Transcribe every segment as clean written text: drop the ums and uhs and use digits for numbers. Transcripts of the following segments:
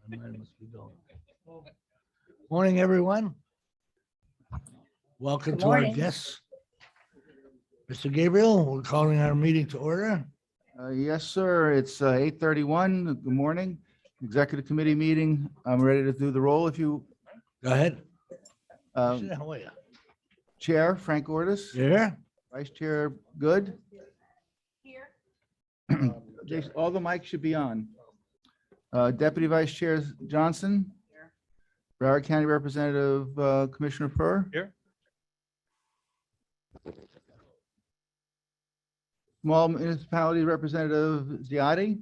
My mind must be going. Morning, everyone. Welcome Good to our morning. guests. Mr. Gabriel, we're calling our meeting to order. Yes, sir. It's 8:31. Good morning. Executive Committee meeting. I'm ready to do the roll if you, Go ahead. um, How are you? Chair Frank Ordus, You here? Vice Chair Good. Here. All the mics should be on. Deputy Vice Chair Johnson. Here. Broward County Representative Commissioner Purr. Here. Small Municipality Representative Ziotti,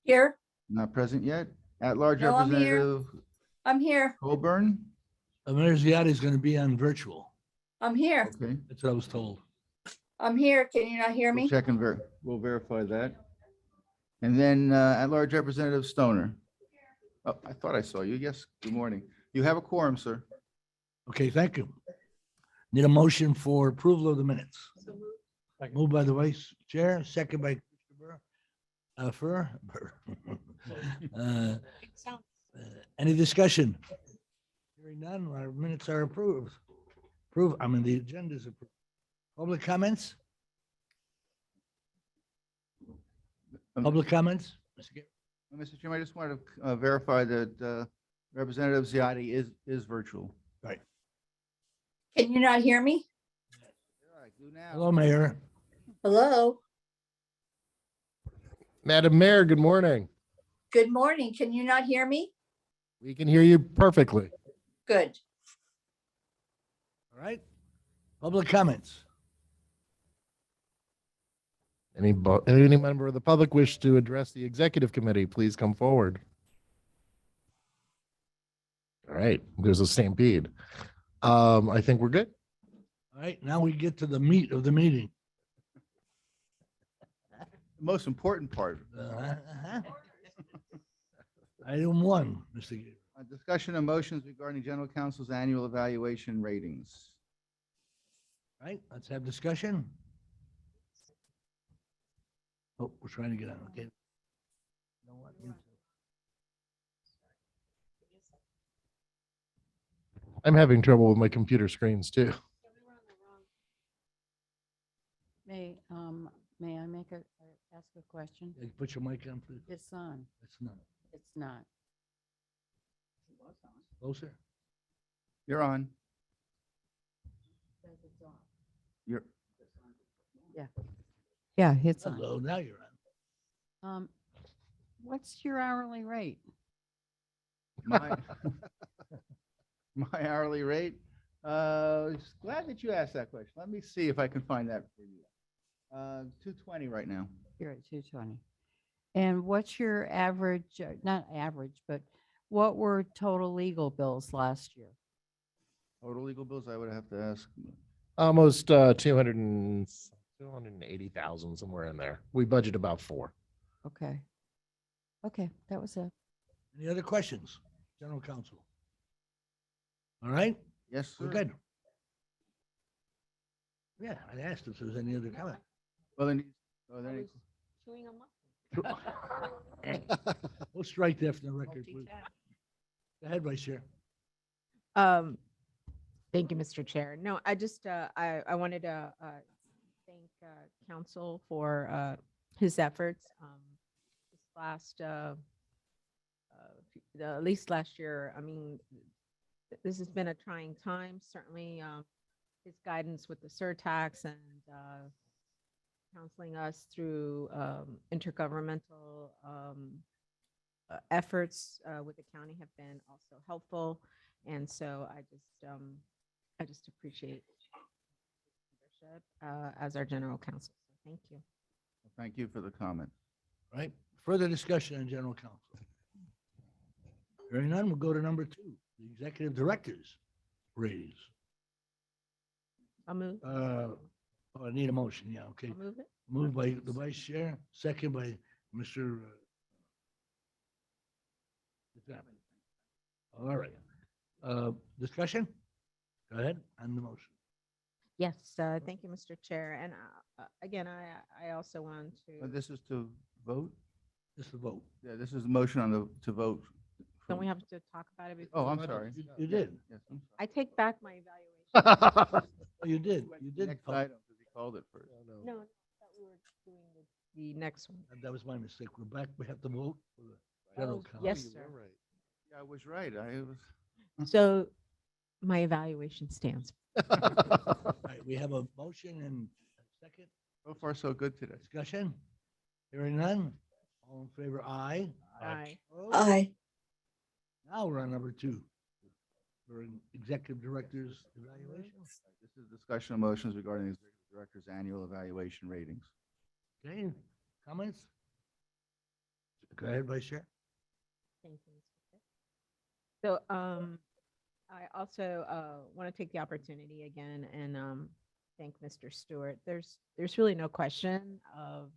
Here. not present yet. At-large No, I'm here. Representative I'm here. Colburn. Mayor Ziotti is going to be on virtual. I'm here. Okay. That's what I was told. I'm here. Can you not hear We'll me? check and we'll verify that. And then at-large Representative Stoner. Oh, I thought I saw you. Yes, good morning. You have a quorum, sir. Okay, thank you. Need a motion for approval of the minutes. Moved by the Vice Chair, second by Commissioner Burr. Any discussion? Hearing none, our minutes are approved. The agenda is approved. Public comments? Public comments? Mr. Gabriel? Mr. Chairman, I just wanted to verify that Representative Ziotti is virtual. Can you not hear me? All right, do now. Hello, Mayor. Hello. Madam Mayor, good morning. Good morning. Can you not hear me? We can hear you perfectly. Good. All right. Public comments? Any member of the public wish to address the executive committee, please come forward. All right, there's a stampede. I think we're good. All right, now we get to the meat of the meeting. The most important part, Item 1, Mr. Gabriel. discussion of motions regarding General Counsel's annual evaluation ratings. All right, let's have discussion. Oh, we're trying to get on, okay. You know what? Me too. I'm having trouble with my computer screens too. May I make ask a question? Yeah, put your mic on, please. It's on. It's not. It's not. Closer. You're on. Says it's on. You're, Yeah, it's on. Hello, now you're on. What's your hourly rate? my, my hourly rate. Glad that you asked that question. Let me see if I can find that for you. 220 right now. You're at 220. And what's your average, not average, but what were total legal bills last year? Total legal bills, I would have to ask. Almost 280,000, somewhere in there. We budget about 4. Okay. Okay, that was it. Any other questions? General Counsel. All right, Yes, sir. we're good. Yeah, I asked if there was any other comment. Well, then, then Chewing them up. We'll strike that from the record, please. Go ahead, Vice Chair. Thank you, Mr. Chair. No, I just, I wanted to thank council for his efforts. This last, at least last year, I mean, this has been a trying time, certainly his guidance with the surtax and counseling us through intergovernmental efforts with the county have been also helpful. And so I just appreciate leadership as our general counsel. So thank you. thank you for the comment. All right, further discussion on General Counsel. Hearing none, we'll go to number 2, the Executive Director's ratings. I'll move. I need a motion, yeah, okay. I'll move it. Moved by the Vice Chair, second by Mr. All right. Discussion? Go ahead on the motion. Yes, thank you, Mr. Chair. And again, I also want to, This is to vote? This is the vote. Yeah, this is the motion on the, to vote. don't we have to talk about it before? Oh, we I'm vote? sorry. You did. Yes, I'm sorry. I take back my evaluation. Oh, you did. You did. Next vote. item, because he called it first. No, I thought we were doing the next one. That was my mistake. We're back. We have to vote for the general Oh, counsel. yes, You sir. were right. Yeah, I was right. I was. So my evaluation stands. All right, we have a motion and a second So far, so good today. discussion. Hearing none. All in favor, aye. Aye. Opposed? Aye. Now we're on number 2. For an executive director's evaluation. This is discussion of motions regarding the executive director's annual evaluation ratings. Okay, comments? Go ahead, Vice Chair. Thank you, Mr. Chair. So I also want to take the opportunity again and thank Mr. Stewart. There's really no question of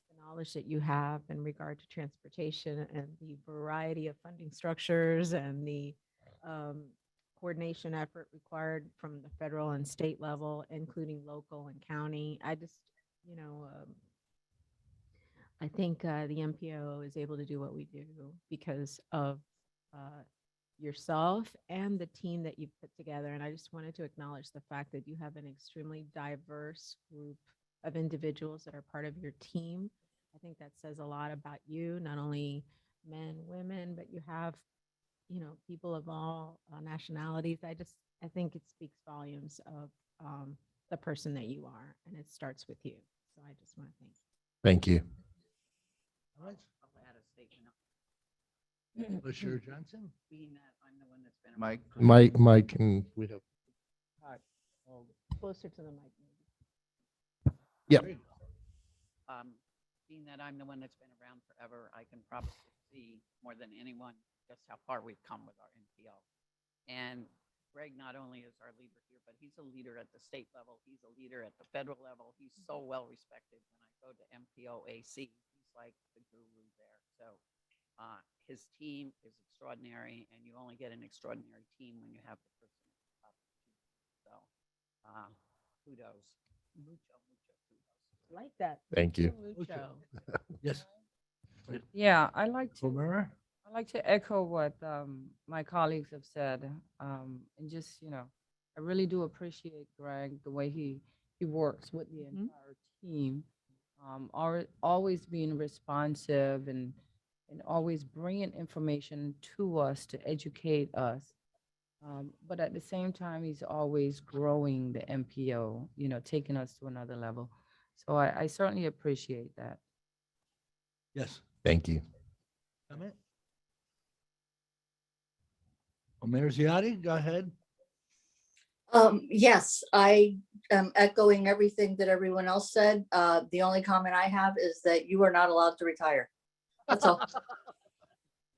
the knowledge that you have in regard to transportation and the variety of funding structures and the coordination effort required from the federal and state level, including local and county. I just, I think the MPO is able to do what we do because of yourself and the team that you've put together. And I just wanted to acknowledge the fact that you have an extremely diverse group of individuals that are part of your team. I think that says a lot about you, not only men, women, but you have, people of all nationalities. I think it speaks volumes of the person that you are, and it starts with you. So I just want to thank you. Thank you. Comments? I'll add a statement. Vice Chair Johnson? Being that I'm the one that's been. Mike? Mike, and we have, Closer to the mic. yeah. Great. Being that I'm the one that's been around forever, I can probably see more than anyone just how far we've come with our MPO. And Greg not only is our leader here, but he's a leader at the state level. He's a leader at the federal level. He's so well respected. When I go to MPO AC, he's like the guru there. So his team is extraordinary, and you only get an extraordinary team when you have the person at the top of the team. So kudos. Mucho, mucho kudos. Like that. Thank you. Mucho. Yes. Yeah, I like to, O'Meara? I like to echo what my colleagues have said. And just, I really do appreciate Greg, the way he works with the entire team. Always being responsive and always bringing information to us to educate us. But at the same time, he's always growing the MPO, taking us to another level. So I certainly appreciate that. Yes. Thank you. Comment? O'Meara Ziadi, go ahead. Yes, I am echoing everything that everyone else said. The only comment I have is that you are not allowed to retire. That's all.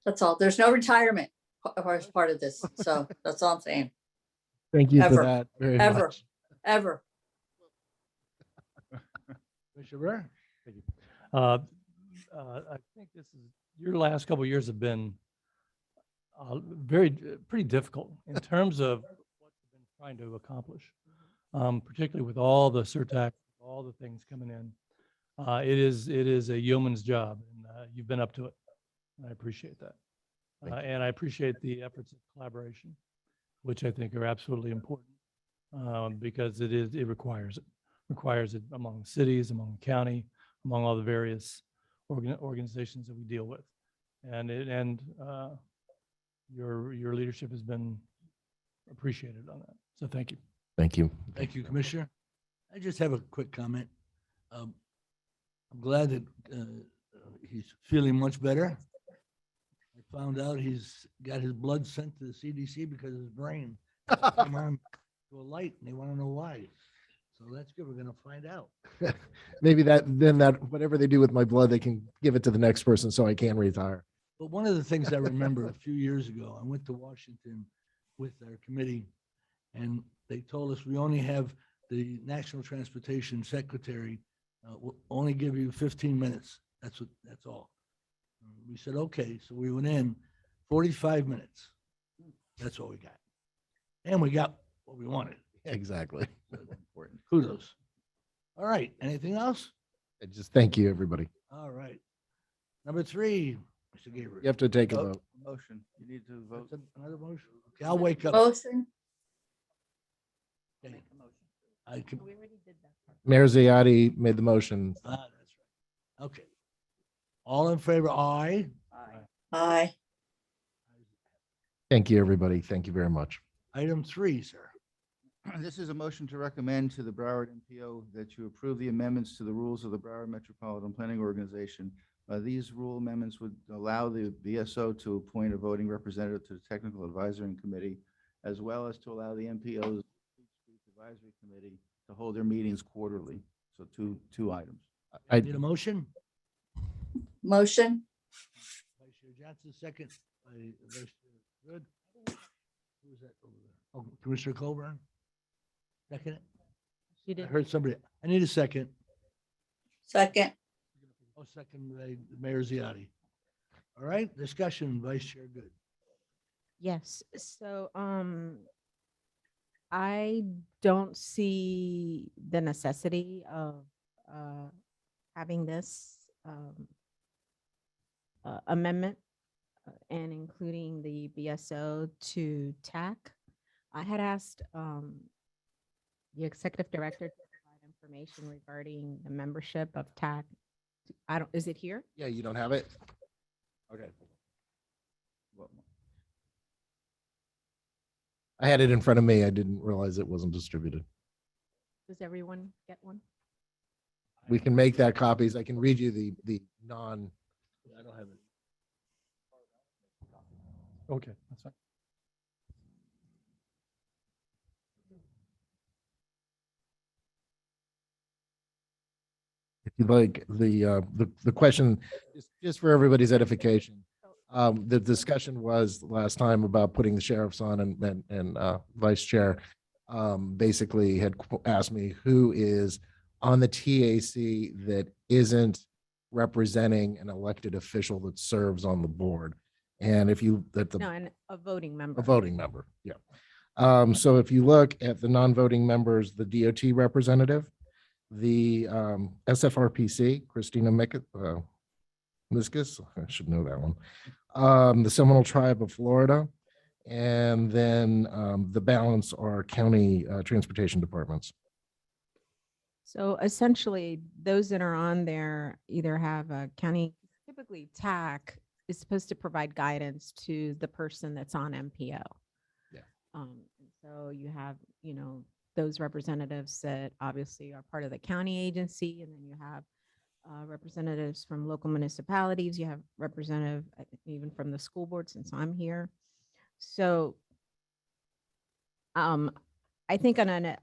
That's all. There's no retirement as part of this. So that's all I'm saying. Thank you Ever. for that very Ever, much. ever. Commissioner Burr? Thank you. I think this is, your last couple of years have been pretty difficult in terms of what you've been trying to accomplish, particularly with all the surtax, all the things coming in. It is a yeoman's job, and you've been up to it. I appreciate that. Thank you. And I appreciate the efforts of collaboration, which I think are absolutely important because it requires it among cities, among the county, among all the various organizations that we deal with. And your leadership has been appreciated on that. So thank you. Thank you. Thank you, Commissioner. I just have a quick comment. I'm glad that he's feeling much better. I found out he's got his blood sent to the CDC because his brain came on to a light, and they want to know why. So that's good. We're going to find out. Maybe that whatever they do with my blood, they can give it to the next person so I can retire. But one of the things I remember a few years ago, I went to Washington with our committee, and they told us we only have the National Transportation Secretary will only give you 15 minutes. That's all. We said, okay. So we went in 45 minutes. That's all we got. And we got what we wanted. Exactly. Important. Kudos. All right, anything else? I just thank you, everybody. All right. Number 3, Mr. Gabriel. You have to take a Oh, vote. Motion, you need to vote. That's another motion? Okay, I'll wake up. Motion, Okay. Make a motion. I can, We already did that. Mayor Ziotti made the motion. that's right. Okay. All in favor, aye. aye. Thank you, everybody. Thank you very much. Item 3, sir. This is a motion to recommend to the Broward MPO that you approve the amendments to the rules of the Broward Metropolitan Planning Organization. These rule amendments would allow the BSO to appoint a voting representative to the Technical Advisory Committee, as well as to allow the MPO's Advisory Committee to hold their meetings quarterly. So two items. I, Need a motion? Motion, Vice Chair Johnson, second by Vice Chair Good. Who was that over there? Oh, Commissioner Colburn? Second it? She I did. heard somebody. I need a second. second, Oh, second by Mayor Ziotti. All right, discussion, Vice Chair Good. Yes, so, I don't see the necessity of, having this, amendment and including the BSO to TAC. I had asked, the executive director to provide information regarding the membership of TAC. Is it here? yeah, you don't have it? Okay. Well, I had it in front of me. I didn't realize it wasn't distributed. Does everyone get one? We can make that copies. I can read you the non, I don't have it. Okay, that's fine. if you like, the question, just for everybody's edification. The discussion was last time about putting the sheriffs on and vice chair basically had asked me who is on the TAC that isn't representing an elected official that serves on the board. And if you, No, and a voting member. a voting member, yeah. So if you look at the non-voting members, the DOT representative, the SFRPC, Christina Miskus, I should know that one. The Seminole Tribe of Florida, and then the balance are county transportation departments. So essentially, those that are on there either have a county, typically TAC is supposed to provide guidance to the person that's on MPO. Yeah. And so you have, those representatives that obviously are part of the county agency, and then you have representatives from local municipalities. You have representative even from the school board, since I'm here. So I think on a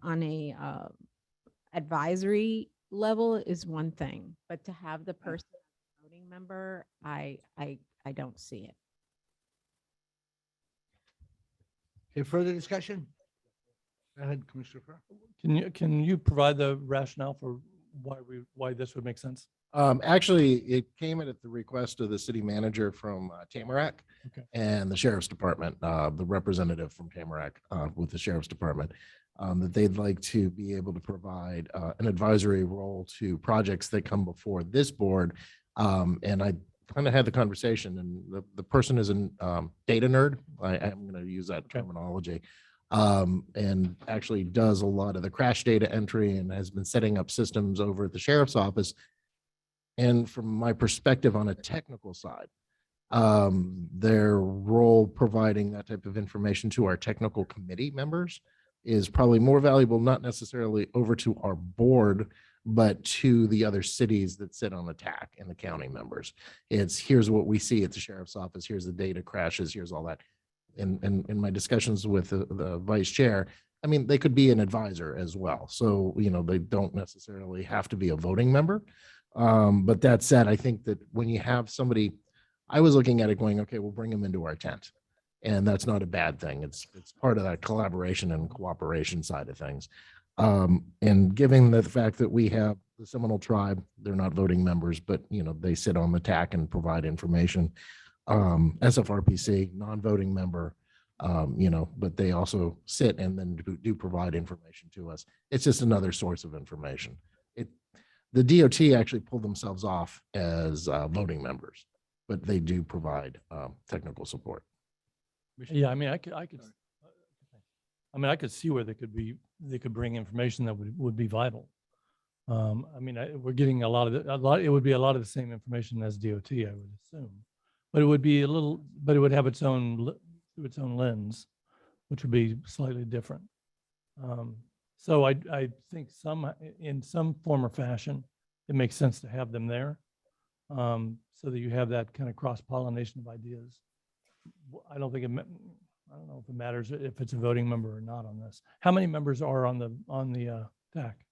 advisory level is one thing, but to have the person as a voting member, I don't see it. Okay, further discussion? Go ahead, Commissioner Furr. Can you provide the rationale for why this would make sense? Actually, it came in at the request of the city manager from Tamarack Okay. and the sheriff's department, the representative from Tamarack with the sheriff's department, that they'd like to be able to provide an advisory role to projects that come before this board. And I kind of had the conversation, and the person is a data nerd. I'm going to use that Okay. terminology. And actually does a lot of the crash data entry and has been setting up systems over at the sheriff's office. And from my perspective on a technical side, their role providing that type of information to our technical committee members is probably more valuable, not necessarily over to our board, but to the other cities that sit on the TAC and the county members. It's here's what we see at the sheriff's office. Here's the data crashes. Here's all that. In my discussions with the vice chair, I mean, they could be an advisor as well. So, they don't necessarily have to be a voting member. But that said, I think that when you have somebody, I was looking at it going, okay, we'll bring them into our tent. And that's not a bad thing. It's part of that collaboration and cooperation side of things. And given the fact that we have the Seminole Tribe, they're not voting members, but they sit on the TAC and provide information. SFRPC, non-voting member, but they also sit and then do provide information to us. It's just another source of information. The DOT actually pulled themselves off as voting members, but they do provide technical support. Yeah, I mean, I could, I could see where they could bring information that would be vital. I mean, we're getting it would be a lot of the same information as DOT, I would assume. But it would be but it would have its own lens, which would be slightly different. So I think in some form or fashion, it makes sense to have them there, so that you have that kind of cross-pollination of ideas. I don't know if it matters if it's a voting member or not on this. How many members are on the TAC?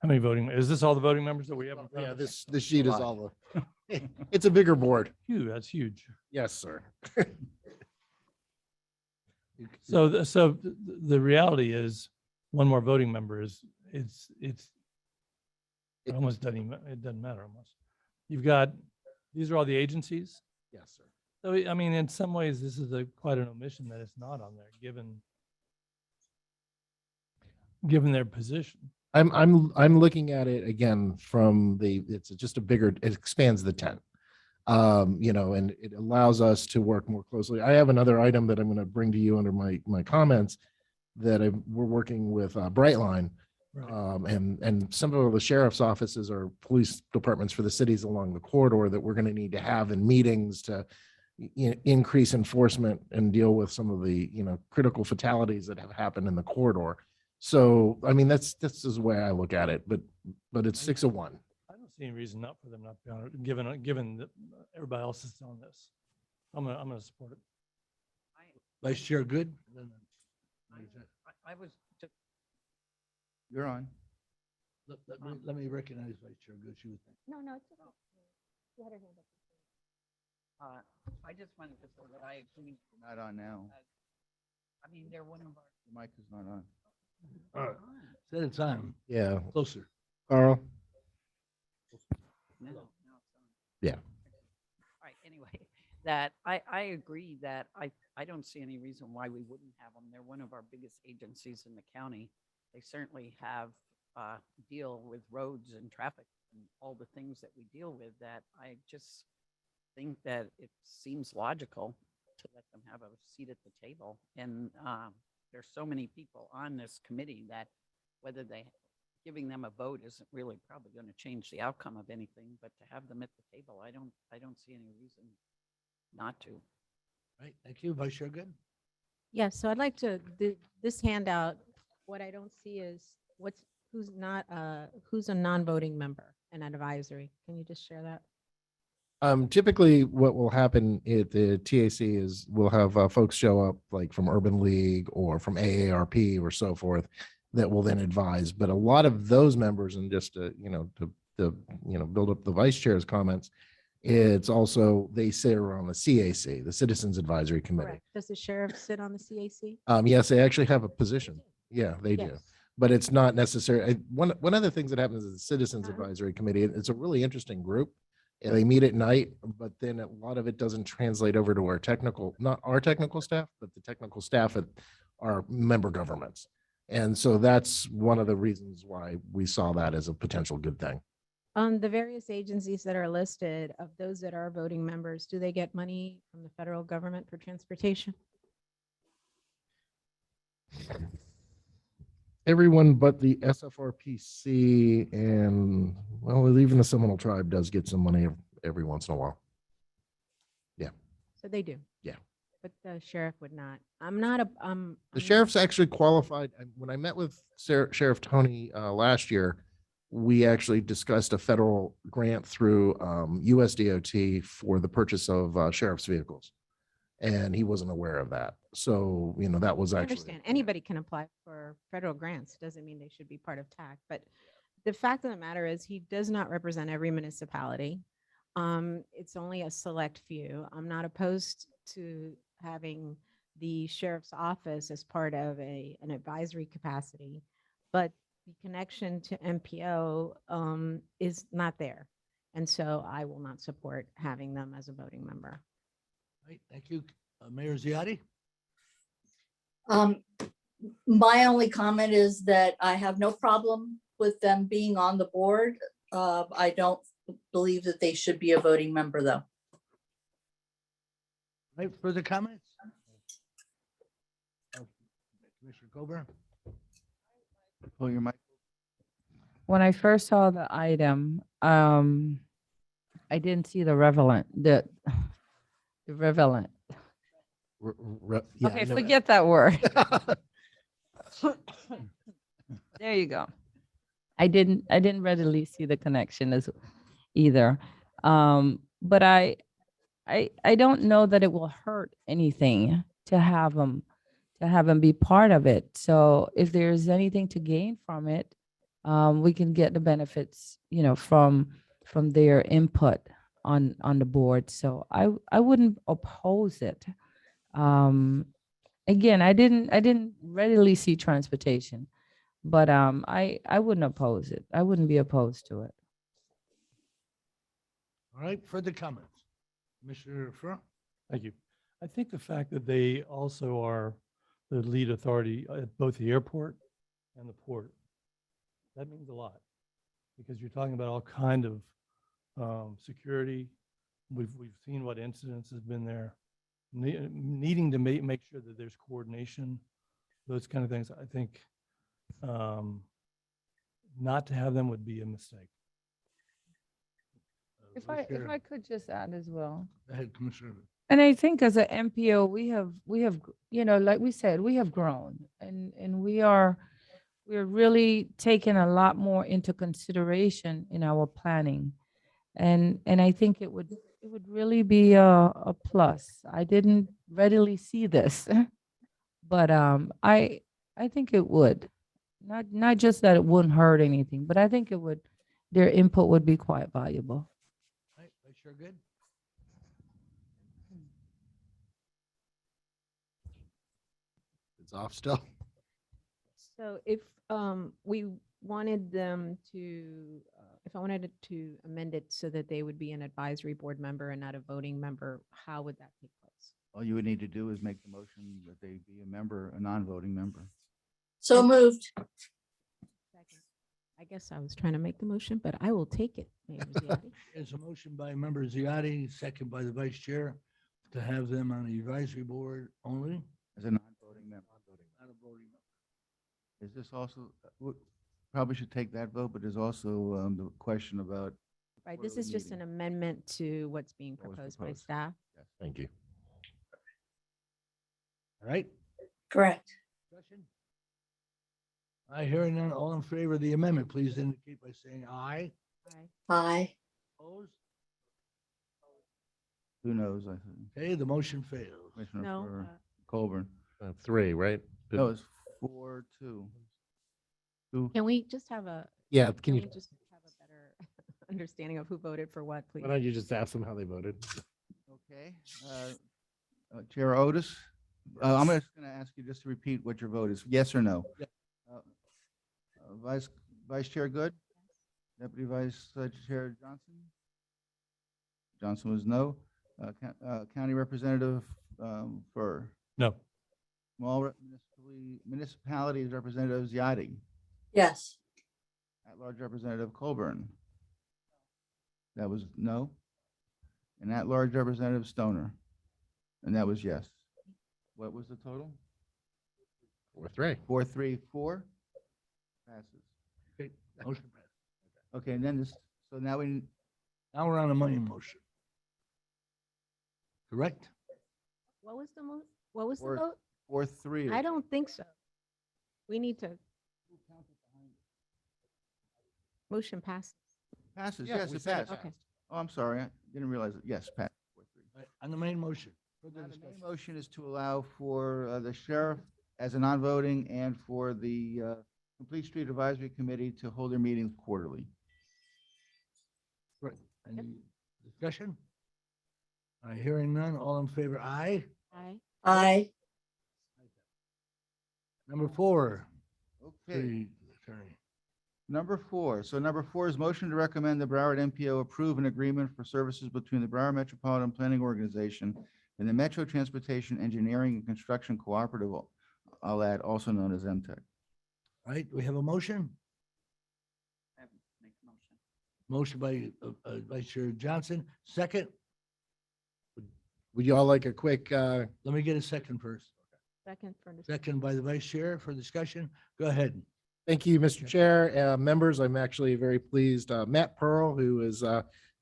How many is this all the voting members that we have? In front Yeah, of us? this sheet is all it's a bigger board. Phew, that's huge. Yes, sir. So the reality is, one more voting member it almost it doesn't matter almost. You've got, these are all the agencies. Yes, sir. So, I mean, in some ways, this is quite an omission that it's not on there, given their position. I'm looking at it again from it's just it expands the tent. And it allows us to work more closely. I have another item that I'm going to bring to you under my comments that we're working with Brightline. Right. And some of the sheriff's offices are police departments for the cities along the corridor that we're going to need to have in meetings to increase enforcement and deal with some of the, critical fatalities that have happened in the corridor. So, I mean, this is the way I look at it, but it's 6 of 1. I don't see any reason not for them not to be on it, given that everybody else is on this. I'm gonna support it. Vice Chair Good? I was just, You're on. Let me recognize Vice Chair Good. She was. No, it's okay. She had her hand up. I just wanted to say that I agree. You're not on now. I mean, they're one of our. The mic is not on. All right. Set a time. Yeah. Closer. Carl? No. Yeah. All right, anyway, that I agree that I don't see any reason why we wouldn't have them. They're one of our biggest agencies in the county. They certainly have deal with roads and traffic and all the things that we deal with, that I just think that it seems logical to let them have a seat at the table. And there's so many people on this committee that whether giving them a vote isn't really probably going to change the outcome of anything, but to have them at the table, I don't see any reason not to. Right. Thank you. Vice Chair Good. Yeah, so I'd like to, this handout, what I don't see is who's a non-voting member and advisory. Can you just share that? Typically what will happen at the TAC is we'll have folks show up like from Urban League or from AARP or so forth that will then advise. But a lot of those members, and just to build up the vice chair's comments, it's also, they sit around the CAC, the Citizens Advisory Committee. Correct. Does the sheriff sit on the CAC? Yes, they actually have a position. Yeah, they do. Yes. But it's not necessary. One of the things that happens is the Citizens Uh-huh. Advisory Committee, it's a really interesting group. And they meet at night, but then a lot of it doesn't translate over to not our technical staff, but the technical staff at our member governments. And so that's one of the reasons why we saw that as a potential good thing. The various agencies that are listed, of those that are voting members, do they get money from the federal government for transportation? Everyone but the SFRPC and, well, even the Seminole Tribe does get some money every once in a while. So they do? Yeah. But the sheriff would not. The Sheriff's actually qualified. When I met with Sheriff Tony last year, we actually discussed a federal grant through USDOT for the purchase of sheriff's vehicles. And he wasn't aware of that. So, that was I actually. understand. Anybody can apply for federal grants. Doesn't mean they should be part of TAC. But the fact of the matter is he does not represent every municipality. It's only a select few. I'm not opposed to having the sheriff's office as part of an advisory capacity, but the connection to MPO is not there. And so I will not support having them as a voting member. Right. Thank you. Mayor Ziotti. My only comment is that I have no problem with them being on the board. I don't believe that they should be a voting member, though. Right, further comments? Commissioner Coburn? Pull your mic. When I first saw the item, I didn't see the the relevant. Yeah, I Okay, know. forget that word. There you go. I didn't readily see the connection as either. But I don't know that it will hurt anything to have them be part of it. So if there's anything to gain from it, we can get the benefits, from their input on the board. So I wouldn't oppose it. Again, I didn't readily see transportation, but I wouldn't oppose it. I wouldn't be opposed to it. All right, further comments? Commissioner Furr? Thank you. I think the fact that they also are the lead authority at both the airport and the port, that means a lot, because you're talking about all kind of security. We've seen what incidents has been there, needing to make sure that there's coordination, those kind of things. I think not to have them would be a mistake. If Vice I Chair. could just add as well. Go ahead, Commissioner. And I think as an MPO, we have, like we said, we have grown and we're really taking a lot more into consideration in our planning. And I think it would really be a plus. I didn't readily see this, but I think it would. Not just that it wouldn't hurt anything, but I think their input would be quite valuable. All right, Vice Chair, good? It's off still. So if we wanted them to, if I wanted it to amend it so that they would be an advisory board member and not a voting member, how would that take place? All you would need to do is make the motion that they be a member, a non-voting member. So moved. Second. I guess I was trying to make the motion, but I will take it, Mayor Ziotti. There's a motion by Member Ziotti, second by the Vice Chair, to have them on the advisory board only. As a non-voting member. Not a voting member. Is this also, probably should take that vote, but there's also the question about. Right, this quarterly is just an meeting. amendment to what's being What was proposed by proposed. staff. Thank you. All right? Correct. Discussion? I hear none. All in favor of the amendment, please indicate by saying aye. Aye. Opposed? Who knows, I think. Okay, the motion fails. Commissioner No, for Colburn. 3, right? No, it's 4-2. can we just have Yeah, can we we just have a better understanding of who voted for what, please? why don't you just ask them how they voted? Okay. Chair Otis, I'm just going to ask you just to repeat what your vote is, yes or no? Yes. Vice Chair Good? Deputy Vice Chair Johnson? Johnson was no. County Representative Furr? No. Small municipalities Representative Ziotti? Yes. At-large Representative Colburn? That was no. And at-large Representative Stoner? And that was yes. What was the total? 4-3. 4-3-4? Passes. Okay, motion passed. Okay, and then this, so now we, Now we're on a money motion. Correct? What was the mo, what was the Or- vote? 4-3. I don't think so. We need to. Motion passes. Passes, Yeah, yes, we it said it passed. Okay. Oh, I'm sorry, I didn't realize it. Yes, Pat. 4-3. All right, on the main motion. Further Now, the discussion. main motion is to allow for the sheriff as a non-voting and for the Complete Street Advisory Committee to hold their meetings quarterly. Right. Any discussion? Hearing none. All in favor, aye. Aye. Aye. Number 4. Okay, City Attorney. number 4. So number 4 is motion to recommend the Broward MPO approve an agreement for services between the Broward Metropolitan Planning Organization and the Metro Transportation Engineering and Construction Cooperative, I'll add, also known as MTEC. All right, we have a motion? Motion by Vice Chair Johnson, second. Would you all like a quick, Let me get a second first. Second for Second by the Vice Chair for discussion. Go ahead. thank you, Mr. Chair, members. I'm actually very pleased. Matt Pearl, who is,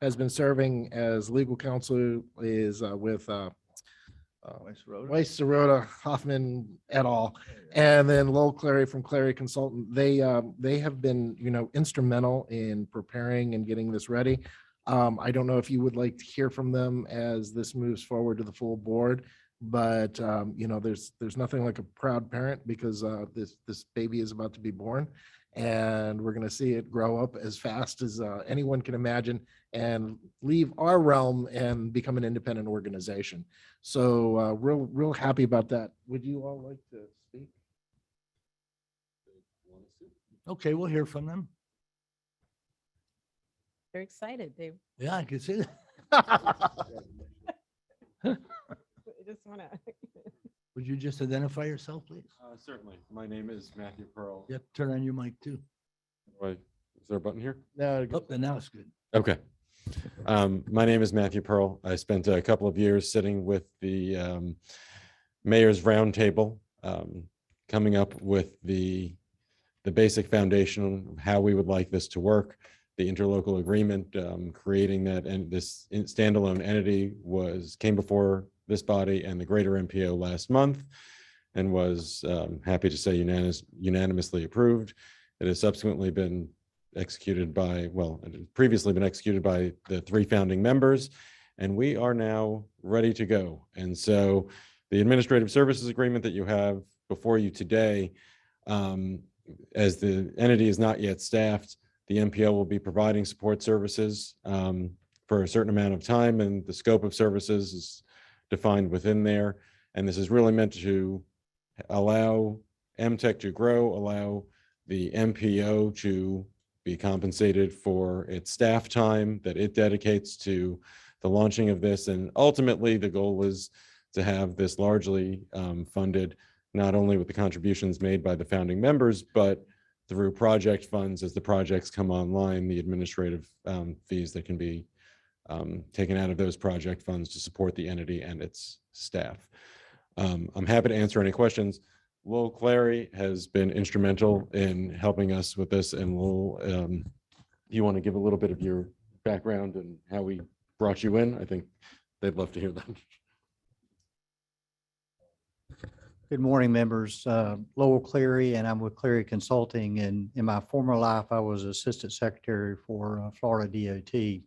has been serving as legal counsel, is with Weiss, Sirota, Hoffman et al. And then Lowell Clary from Clary Consultant. They have been, instrumental in preparing and getting this ready. I don't know if you would like to hear from them as this moves forward to the full board, but there's nothing like a proud parent because this baby is about to be born, and we're going to see it grow up as fast as anyone can imagine and leave our realm and become an independent organization. So real happy about that. Would you all like to speak? Okay, we'll hear from them. They're excited. They Yeah, I can see that. just want to. Would you just identify yourself, please? Certainly. My name is Matthew Pearl. You have to turn on your mic too. Is there a button here? No, Oh, and now it's good. Okay. My name is Matthew Pearl. I spent a couple of years sitting with the Mayor's Roundtable, coming up with the basic foundation of how we would like this to work. The interlocal agreement, creating that, and this standalone entity came before this body and the greater MPO last month, and was happy to say unanimously approved. It has subsequently been executed by, well, it had previously been executed by the 3 founding members, and we are now ready to go. And so the administrative services agreement that you have before you today, as the entity is not yet staffed, the MPO will be providing support services for a certain amount of time, and the scope of services is defined within there. And this is really meant to allow MTech to grow, allow the MPO to be compensated for its staff time that it dedicates to the launching of this. And ultimately, the goal is to have this largely funded, not only with the contributions made by the founding members, but through project funds as the projects come online, the administrative fees that can be taken out of those project funds to support the entity and its staff. I'm happy to answer any questions. Lowell Clary has been instrumental in helping us with this, and Lowell, you want to give a little bit of your background and how we brought you in? I think they'd love to hear that. Good morning, members. Lowell Cleary, and I'm with Cleary Consulting. And in my former life, I was Assistant Secretary for Florida DOT.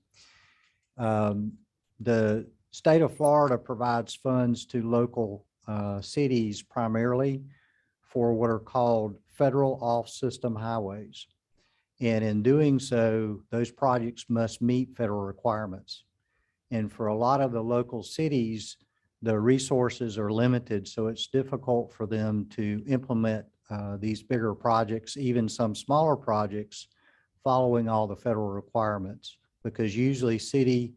The state of Florida provides funds to local cities primarily for what are called federal off-system highways. And in doing so, those projects must meet federal requirements. And for a lot of the local cities, the resources are limited, so it's difficult for them to implement these bigger projects, even some smaller projects, following all the federal requirements, because usually city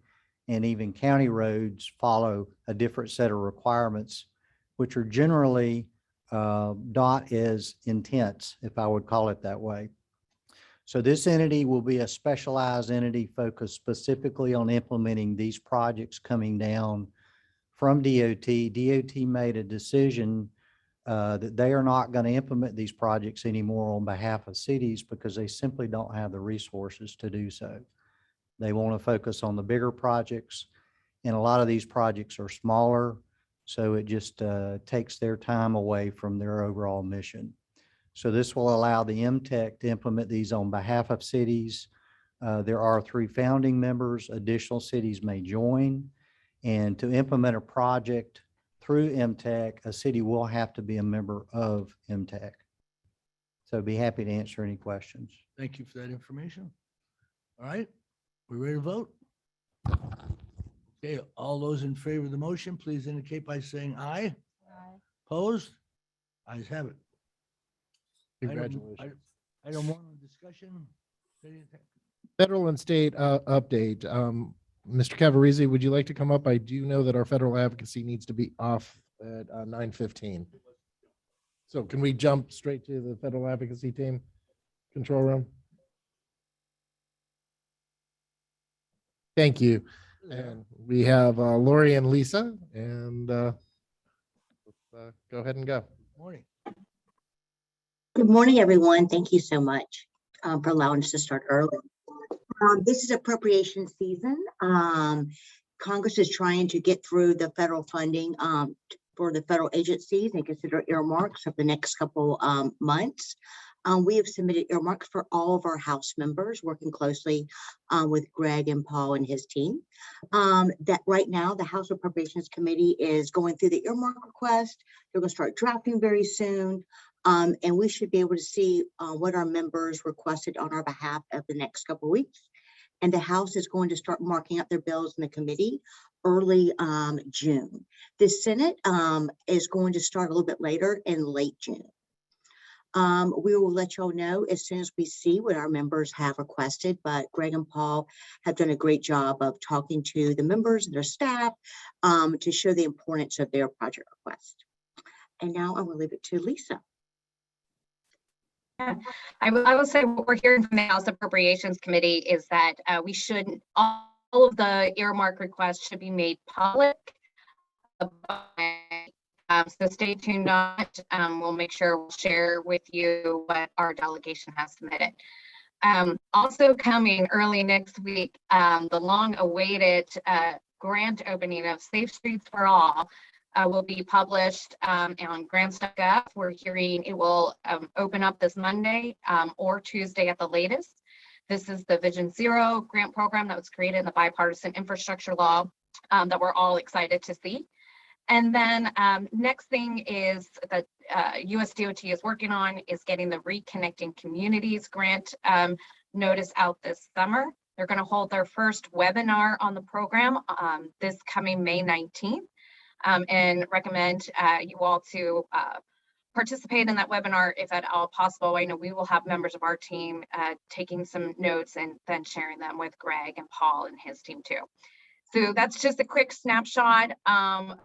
and even county roads follow a different set of requirements, which are generally not as intense, if I would call it that way. So this entity will be a specialized entity focused specifically on implementing these projects coming down from DOT. DOT made a decision that they are not going to implement these projects anymore on behalf of cities because they simply don't have the resources to do so. They want to focus on the bigger projects, and a lot of these projects are smaller, so it just takes their time away from their overall mission. So this will allow the MTech to implement these on behalf of cities. There are 3 founding members. Additional cities may join. And to implement a project through MTech, a city will have to be a member of MTech. So be happy to answer any questions. Thank you for that information. All right, we ready to vote? Okay, all those in favor of the motion, please indicate by saying aye. Aye. Opposed? Ayes have it. Congratulations. Item 1 on discussion. Federal and state update. Mr. Cavarezzi, would you like to come up? I do know that our federal advocacy needs to be off at 9:15. So can we jump straight to the federal advocacy team control room? Thank you. And we have Lori and Lisa, and let's, go ahead and go. Morning. Good morning, everyone. Thank you so much for allowing us to start early. This is appropriation season. Congress is trying to get through the federal funding for the federal agencies and consider earmarks of the next couple months. We have submitted earmarks for all of our House members, working closely with Greg and Paul and his team. That right now, the House Appropriations Committee is going through the earmark request. They're going to start drafting very soon. And we should be able to see what our members requested on our behalf of the next couple of weeks. And the House is going to start marking up their bills in the committee early June. The Senate is going to start a little bit later in late June. We will let y'all know as soon as we see what our members have requested, but Greg and Paul have done a great job of talking to the members and their staff to show the importance of their project request. And now I will leave it to Lisa. I will say what we're hearing from the House Appropriations Committee is that we should, all of the earmark requests should be made public. So stay tuned on it. We'll make sure we'll share with you what our delegation has submitted. Also coming early next week, the long-awaited grant opening of Safe Streets for All will be published on grants.gov. We're hearing it will open up this Monday or Tuesday at the latest. This is the Vision Zero grant program that was created in the bipartisan infrastructure law that we're all excited to see. And then next thing is that USDOT is working on is getting the Reconnecting Communities grant notice out this summer. They're going to hold their first webinar on the program this coming May 19th. And recommend you all to participate in that webinar if at all possible. I know we will have members of our team taking some notes and then sharing them with Greg and Paul and his team too. So that's just a quick snapshot of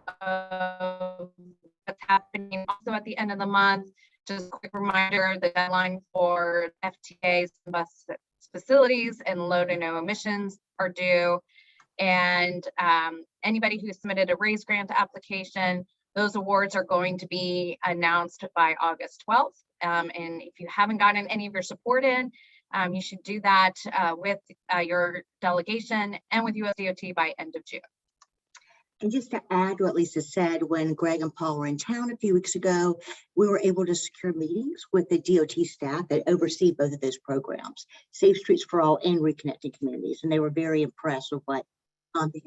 what's happening. Also at the end of the month, just a quick reminder, the deadline for FTAs, bus facilities and low to no emissions are due. And anybody who submitted a raise grant application, those awards are going to be announced by August 12th. And if you haven't gotten any of your support in, you should do that with your delegation and with USDOT by end of June. And just to add to what Lisa said, when Greg and Paul were in town a few weeks ago, we were able to secure meetings with the DOT staff that oversee both of those programs, Safe Streets for All and Reconnecting Communities. And they were very impressed with what they're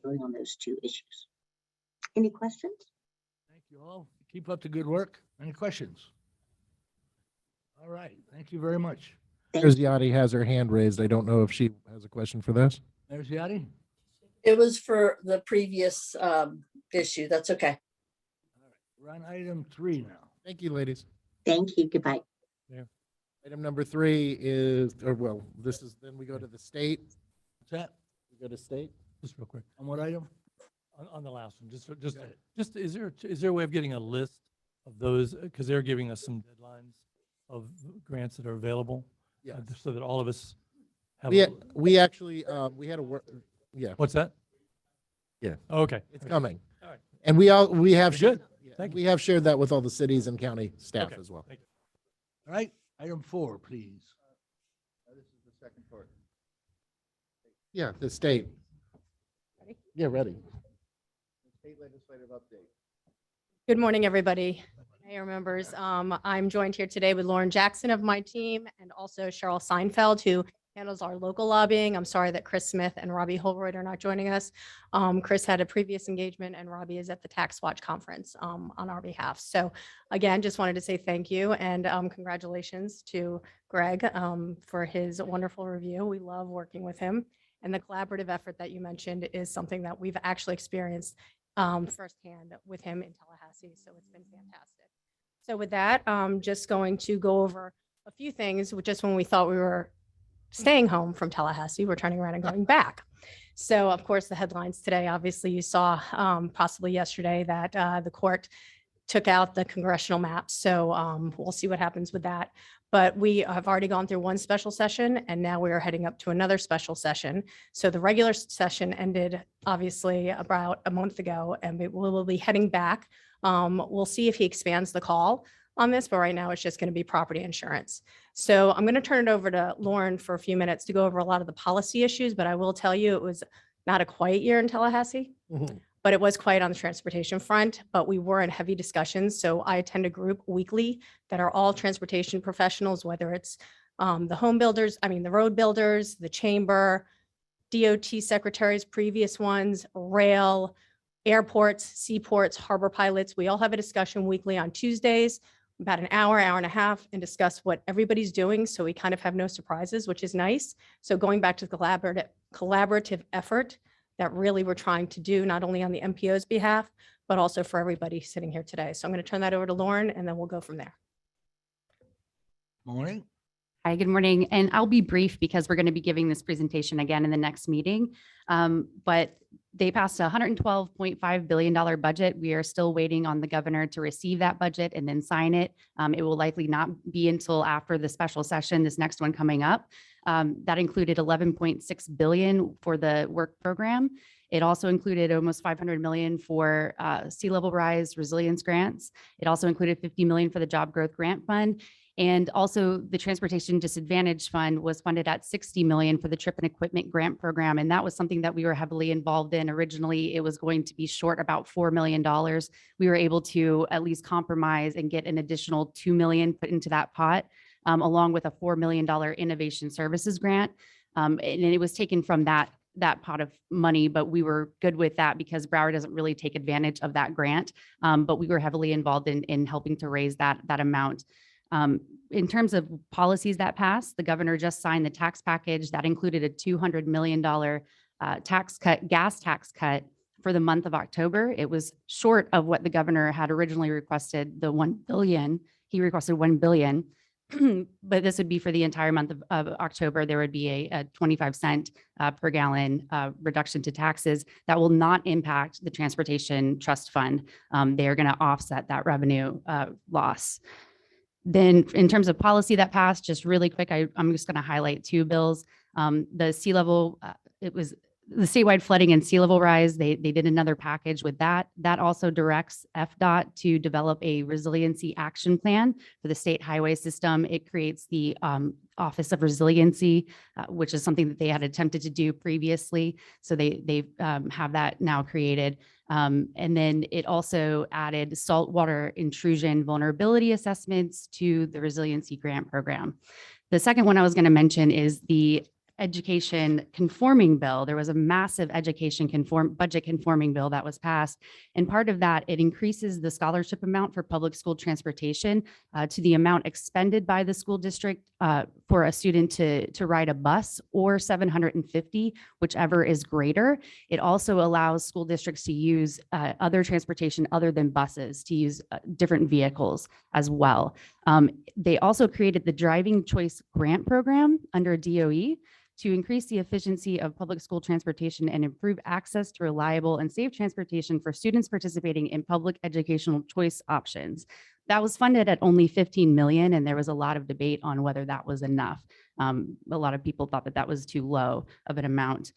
doing on those two issues. Any questions? Thank you all. Keep up the good work. Any questions? All right. Thank you very much. Mayor Ziotti has her hand raised. I don't know if she has a question for this. Mayor Ziotti? It was for the previous issue. That's okay. We're on item 3 now. Thank you, ladies. Thank you. Goodbye. Item number 3 is, or well, this is, then we go to the state. What's that? We go to state. Just real quick, On what item? on the last one, Go ahead. is there a way of getting a list of those? Because they're giving us some deadlines of grants that are available. Yes. So that all of us have. We actually, we had a work, yeah, What's that? Yeah. Okay. it's coming. All right. And we have Good. shared, Thank we have shared that with all the cities and county staff Okay. as well. Thank you. All right. Item 4, please. This is the second part. Yeah, the state. Yeah, ready. State legislative update. Good morning, everybody. Mayor members, I'm joined here today with Lauren Jackson of my team and also Cheryl Seinfeld, who handles our local lobbying. I'm sorry that Chris Smith and Robbie Holroyd are not joining us. Chris had a previous engagement and Robbie is at the Tax Watch Conference on our behalf. So again, just wanted to say thank you and congratulations to Greg for his wonderful review. We love working with him. And the collaborative effort that you mentioned is something that we've actually experienced firsthand with him in Tallahassee. So it's been fantastic. So with that, just going to go over a few things, just when we thought we were staying home from Tallahassee, we're turning around and going back. So of course, the headlines today, obviously you saw possibly yesterday that the court took out the congressional maps. So we'll see what happens with that. But we have already gone through one special session and now we are heading up to another special session. So the regular session ended obviously about a month ago and we will be heading back. We'll see if he expands the call on this, but right now it's just going to be property insurance. So I'm going to turn it over to Lauren for a few minutes to go over a lot of the policy issues, but I will tell you it was not a quiet year in Tallahassee. But it was quiet on the transportation front, but we were in heavy discussions. So I attend a group weekly that are all transportation professionals, whether it's the the road builders, the chamber, DOT secretaries, previous ones, rail, airports, seaports, harbor pilots. We all have a discussion weekly on Tuesdays, about an hour, hour and a half, and discuss what everybody's doing. So we kind of have no surprises, which is nice. So going back to the collaborative effort that really we're trying to do, not only on the MPO's behalf, but also for everybody sitting here today. So I'm going to turn that over to Lauren and then we'll go from there. Morning. Hi, good morning. And I'll be brief because we're going to be giving this presentation again in the next meeting. But they passed a $112.5 billion budget. We are still waiting on the governor to receive that budget and then sign it. It will likely not be until after the special session, this next one coming up. That included $11.6 billion for the work program. It also included almost $500 million for sea level rise resilience grants. It also included $50 million for the job growth grant fund. And also the Transportation Disadvantaged Fund was funded at $60 million for the trip and equipment grant program. And that was something that we were heavily involved in. Originally, it was going to be short about $4 million. We were able to at least compromise and get an additional $2 million put into that pot, along with a $4 million innovation services grant. And it was taken from that pot of money, but we were good with that because Broward doesn't really take advantage of that grant. But we were heavily involved in helping to raise that amount. In terms of policies that passed, the governor just signed the tax package that included a $200 million gas tax cut for the month of October. It was short of what the governor had originally requested, the $1 billion. He requested $1 billion, but this would be for the entire month of October. There would be a 25-cent per gallon reduction to taxes that will not impact the Transportation Trust Fund. They are going to offset that revenue loss. Then in terms of policy that passed, just really quick, I'm just going to highlight two bills. The sea level, it was the statewide flooding and sea level rise. They did another package with that. That also directs FDOT to develop a resiliency action plan for the state highway system. It creates the Office of Resiliency, which is something that they had attempted to do previously. So they have that now created. And then it also added saltwater intrusion vulnerability assessments to the resiliency grant program. The second one I was going to mention is the education conforming bill. There was a massive education budget conforming bill that was passed. And part of that, it increases the scholarship amount for public school transportation to the amount expended by the school district for a student to ride a bus, or $750, whichever is greater. It also allows school districts to use other transportation other than buses, to use different vehicles as well. They also created the Driving Choice Grant Program under DOE to increase the efficiency of public school transportation and improve access to reliable and safe transportation for students participating in public educational choice options. That was funded at only $15 million, and there was a lot of debate on whether that was enough. A lot of people thought that that was too low of an amount.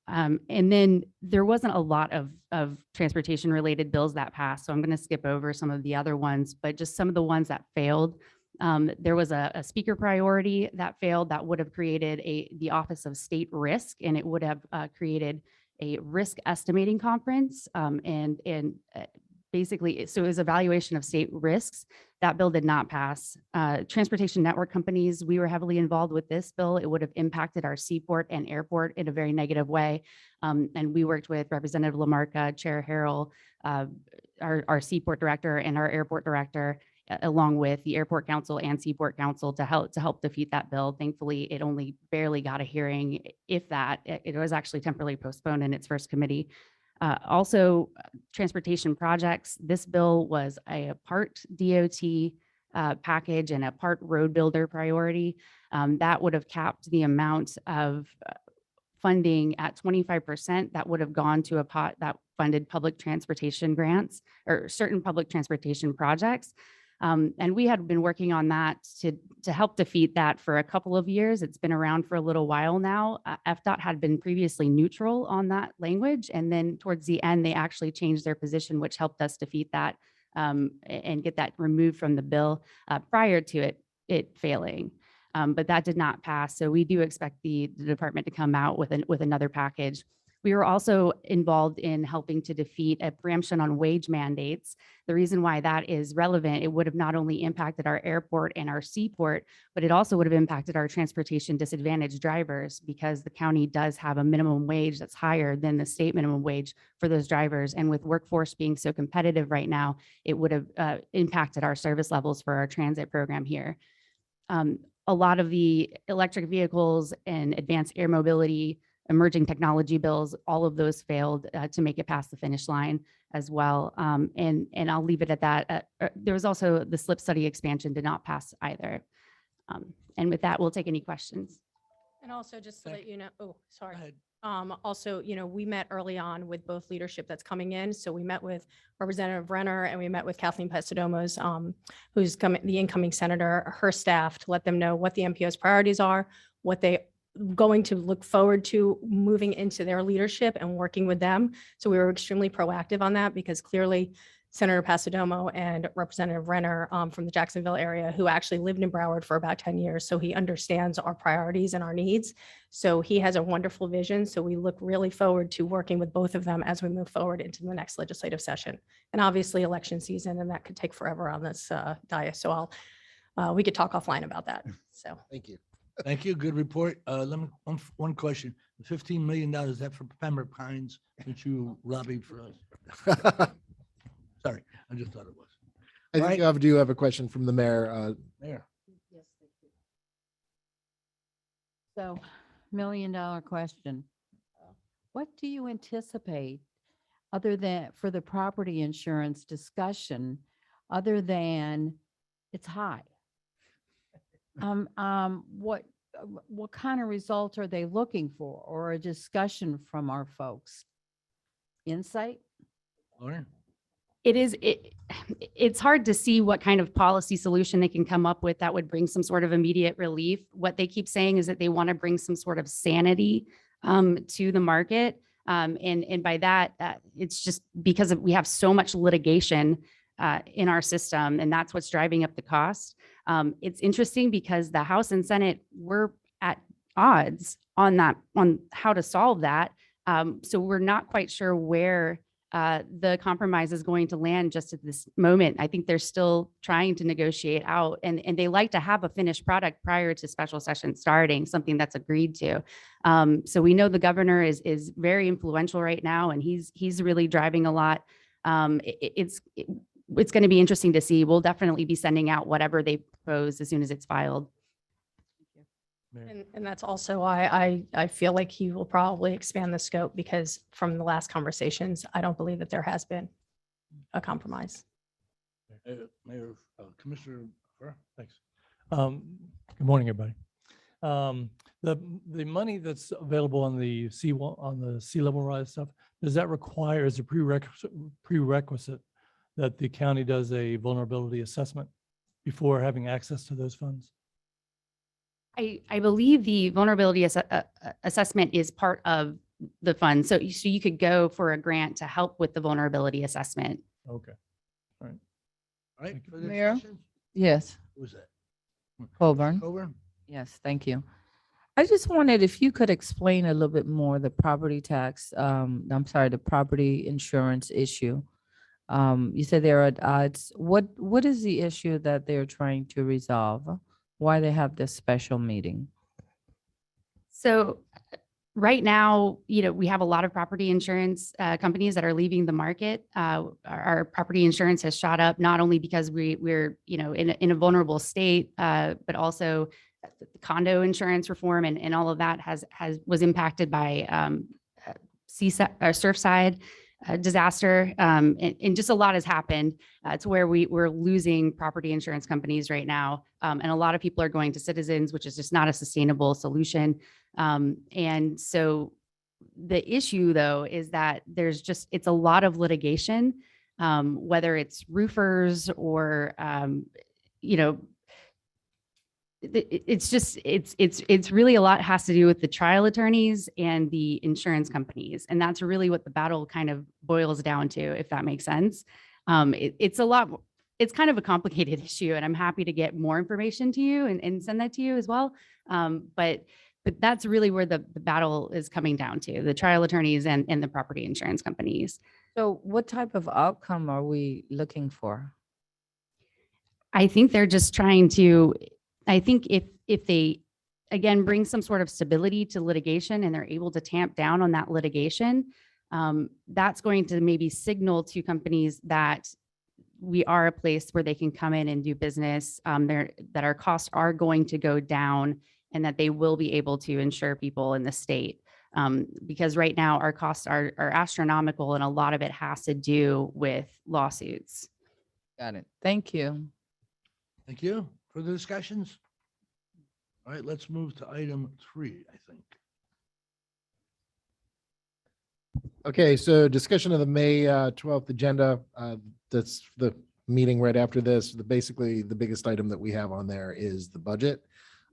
And then there wasn't a lot of transportation related bills that passed, so I'm going to skip over some of the other ones, but just some of the ones that failed. There was a speaker priority that failed that would have created the Office of State Risk, and it would have created a risk estimating conference. Basically, so it was evaluation of state risks. That bill did not pass. Transportation network companies, we were heavily involved with this bill. It would have impacted our seaport and airport in a very negative way. And we worked with Representative LaMarca, Chair Harrell, our seaport director, and our airport director, along with the Airport Council and Seaport Council, to help defeat that bill. Thankfully, it only barely got a hearing, if that. It was actually temporarily postponed in its first committee. Also, transportation projects. This bill was a part DOT package and a part road builder priority. That would have capped the amount of funding at 25%. That would have gone to a pot that funded public transportation grants or certain public transportation projects. And we had been working on that to help defeat that for a couple of years. It's been around for a little while now. FDOT had been previously neutral on that language. And then towards the end, they actually changed their position, which helped us defeat that and get that removed from the bill prior to it failing. But that did not pass. So we do expect the department to come out with another package. We were also involved in helping to defeat a preemption on wage mandates. The reason why that is relevant, it would have not only impacted our airport and our seaport, but it also would have impacted our transportation disadvantaged drivers because the county does have a minimum wage that's higher than the state minimum wage for those drivers. And with workforce being so competitive right now, it would have impacted our service levels for our transit program here. A lot of the electric vehicles and advanced air mobility, emerging technology bills, all of those failed to make it past the finish line as well. And I'll leave it at that. There was also the slip study expansion did not pass either. And with that, we'll take any questions. And also just to let you know, oh, sorry. Go ahead. Also, we met early on with both leadership that's coming in. So we met with Representative Renner and we met with Kathleen Pasadomos, who's the incoming senator, her staff, to let them know what the MPO's priorities are, what they going to look forward to moving into their leadership and working with them. So we were extremely proactive on that because clearly Senator Pasadomo and Representative Renner from the Jacksonville area, who actually lived in Broward for about 10 years. So he understands our priorities and our needs. So he has a wonderful vision. So we look really forward to working with both of them as we move forward into the next legislative session. And obviously election season, and that could take forever on this dais. So we could talk offline about that. So. Thank you. Thank you. Good report. Let me, one question. The $15 million, is that for Pembroke Pines that you lobbied for us? Sorry, I just thought it was. I think Right. you do have a question from the mayor. Mayor. Yes, thank you. So, $1 million question. What do you anticipate other than for the property insurance discussion, other than it's high? What kind of results are they looking for or a discussion from our folks? Insight? Lauren? It's hard to see what kind of policy solution they can come up with that would bring some sort of immediate relief. What they keep saying is that they want to bring some sort of sanity to the market. And by that, it's just because we have so much litigation in our system, and that's what's driving up the cost. It's interesting because the House and Senate were at odds on how to solve that. So we're not quite sure where the compromise is going to land just at this moment. I think they're still trying to negotiate out, and they like to have a finished product prior to special session starting, something that's agreed to. So we know the governor is very influential right now, and he's really driving a lot. It's going to be interesting to see. We'll definitely be sending out whatever they propose as soon as it's filed. And that's also why I feel like he will probably expand the scope because from the last conversations, I don't believe that there has been a compromise. Mayor, Commissioner Burr? Thanks. Good morning, everybody. The money that's available on the sea level rise stuff, does that require as a prerequisite that the county does a vulnerability assessment before having access to those funds? I believe the vulnerability assessment is part of the fund. So you could go for a grant to help with the vulnerability assessment. Okay. All right. All right. further Mayor? discussion? Yes, Who was that? Colburn. Coburn? Yes, thank you. I just wondered if you could explain a little bit more the property tax, I'm sorry, the property insurance issue. You said they're at odds. What is the issue that they're trying to resolve? Why they have this special meeting? So right now, we have a lot of property insurance companies that are leaving the market. Our property insurance has shot up not only because we're in a vulnerable state, but also the condo insurance reform and all of that was impacted by Surfside disaster, and just a lot has happened to where we're losing property insurance companies right now, and a lot of people are going to Citizens, which is just not a sustainable solution. And so the issue though is that it's a lot of litigation, whether it's roofers or, you know, it's just, it's really a lot has to do with the trial attorneys and the insurance companies. And that's really what the battle kind of boils down to, if that makes sense. It's a lot, it's kind of a complicated issue, and I'm happy to get more information to you and send that to you as well. But that's really where the battle is coming down to, the trial attorneys and the property insurance companies. So what type of outcome are we looking for? I think they're just trying to, I think if they, again, bring some sort of stability to litigation and they're able to tamp down on that litigation, that's going to maybe signal to companies that we are a place where they can come in and do business, that our costs are going to go down and that they will be able to insure people in the state. Because right now our costs are astronomical, and a lot of it has to do with lawsuits. Got it. Thank you. Thank you. Further discussions? All right, let's move to item 3, I think. Okay, so discussion of the May 12th agenda. That's the meeting right after this. Basically, the biggest item that we have on there is the budget.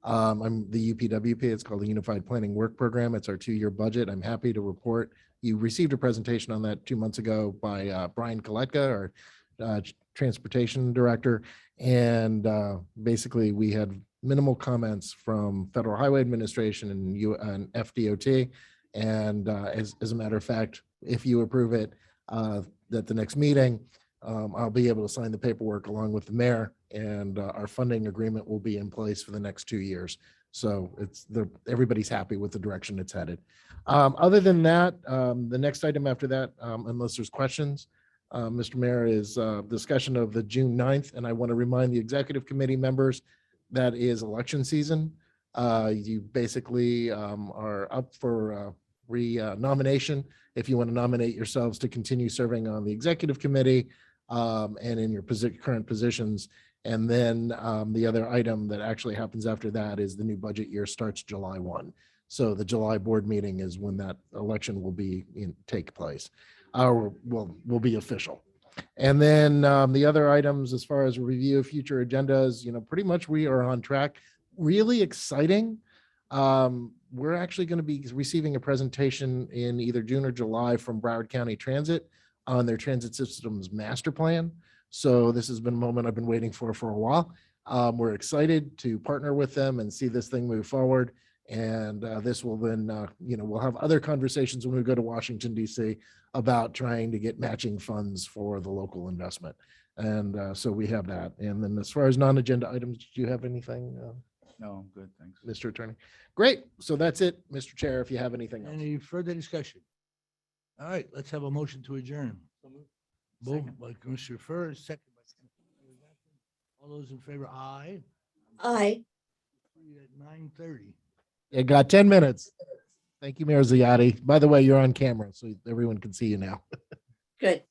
I'm the UPWP. It's called the Unified Planning Work Program. It's our 2-year budget. I'm happy to report you received a presentation on that 2 months ago by Brian Koletka, our transportation director. And basically, we had minimal comments from Federal Highway Administration and FDOT. And as a matter of fact, if you approve it at the next meeting, I'll be able to sign the paperwork along with the mayor, and our funding agreement will be in place for the next 2 years. So everybody's happy with the direction it's headed. Other than that, the next item after that, unless there's questions, Mr. Mayor, is discussion of the June 9th. And I want to remind the executive committee members that is election season. You basically are up for re-nomination if you want to nominate yourselves to continue serving on the executive committee and in your current positions. And then the other item that actually happens after that is the new budget year starts July 1. So the July board meeting is when that election will take place, or will be official. And then the other items, as far as review of future agendas, pretty much we are on track. Really exciting. We're actually going to be receiving a presentation in either June or July from Broward County Transit on their transit systems master plan. So this has been a moment I've been waiting for a while. We're excited to partner with them and see this thing move forward. And this will then, we'll have other conversations when we go to Washington, D.C. about trying to get matching funds for the local investment. And so we have that. And then as far as non-agenda items, do you have anything? No, I'm good, thanks. Mr. Attorney. Great. So that's it, Mr. Chair, if you have anything else. Any further discussion? All right, let's have a motion to adjourn. Moved by Commissioner Furr, second by Commissioner Jackson. All those in favor, aye. Aye. At 9:30. You got 10 minutes. Thank you, Mayor Ziotti. By the way, you're on camera, so everyone can see you now. Good.